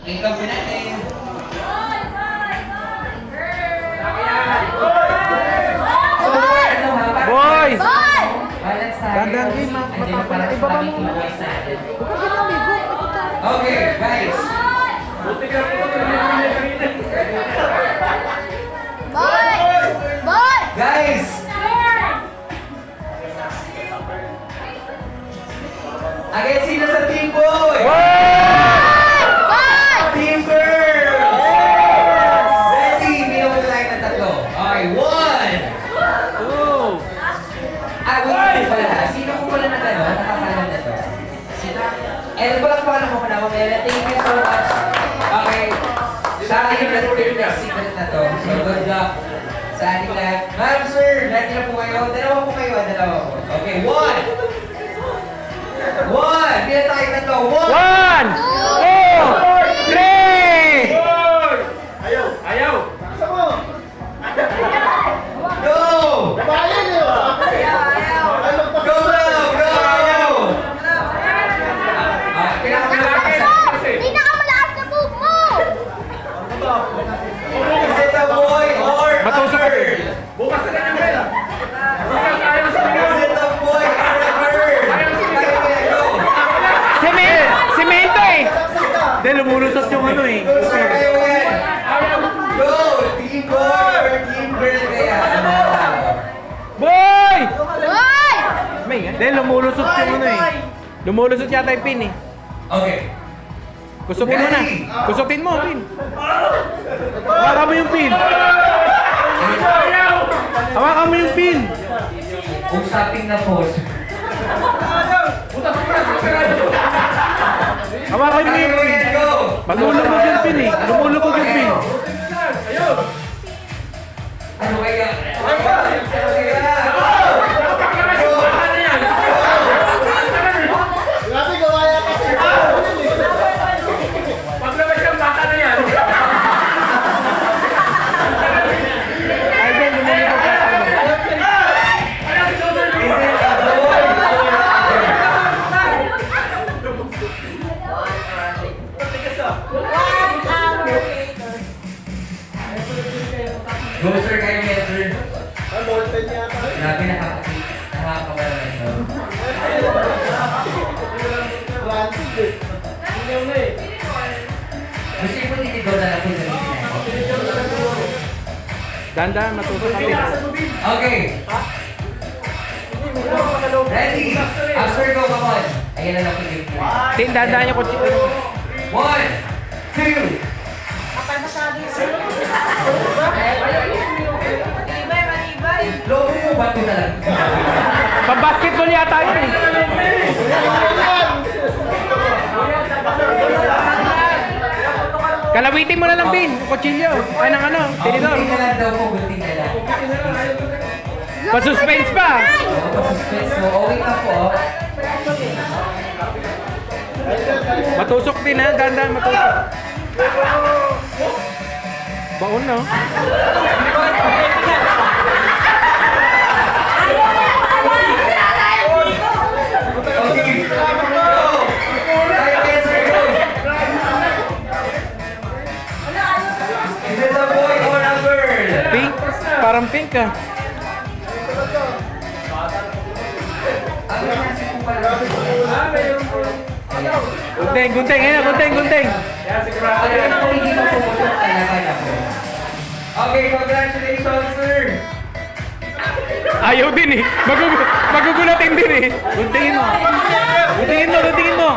Ikaw po natin. Boys! Gandang game, Ibaba mo. Okay, guys. Guys! Again, sino sa team boy? Team girls! Ready? Bilang mo tayo ng tatlo. Okay, 1. Wait pala. Sino ko pala na gano'n? Nakakalam na to. Sino? Walang pala mo na mamaya. Thank you so much. Okay. Sa akin yung na secret na to. So, good luck sa ating lahat. Ma'am, sir, ready na po kayo? Dalawa po kayo. Dalawa po. Okay, 1. 1. Bilang tayo tatlo. 1, 2, 3! Ayaw! Go! Go now! Go! Pinakamalaki sa... Pinakamalakas na move mo! Is it a boy or a Matusok ka. girl? Bukas na lang yan! Bukas ayaw sa Is it a boy or a girl? Okay, go! Semento eh! Hindi, lumulusot yung ano eh. Go, sir, kayo yan! Go! Team boy or team girl kaya? Boy! Hoy! Hindi, lumulusot yung ano eh. Lumulusot yata yung pin eh. Okay. Kusukin mo na. Kusukin mo, pin. Hawakan mo yung pin. Hawakan mo yung pin. Usaping na po. Hawakan mo yung Kayo pin. yan, go! Lumulubog yung pin eh. Lumulubog yung pin. Ano kaya? Paglabas yung bata na yan! Ay, din, lumulubog ka. Go, sir, kayo yan, sir. Grabe, nakakabala na ito. Gusto yung putitigaw na lang po sa Dandan, matusok ka pin. Okay. Ready? After go, come on. Ayan na lang po yung Tin, dandan yung kutsi. 1, 2. Lobo mo ba ito na lang? Pag-basketball yata yun eh. Kalawitin mo na lang, pin. Kutsilyo. Ay, ng ano, tinidor. Gunting na lang daw po, gunting na lang. Pa-suspense pa. Suspense mo. Okay na po. Matusok din ha, dandan, matusok. Baon no? Okay. Go! Tayo kayo, sir, go! Is it a boy or a girl? Pink? Parang pink ah. Ang nasi po pala. Gunting, gunting, ayun, gunting, gunting. Okay, po, hindi mo pupusok talaga na po. Okay, congratulations, sir! Ayaw din eh. Magugulatin din eh. Guntingin mo. Guntingin mo, guntingin mo.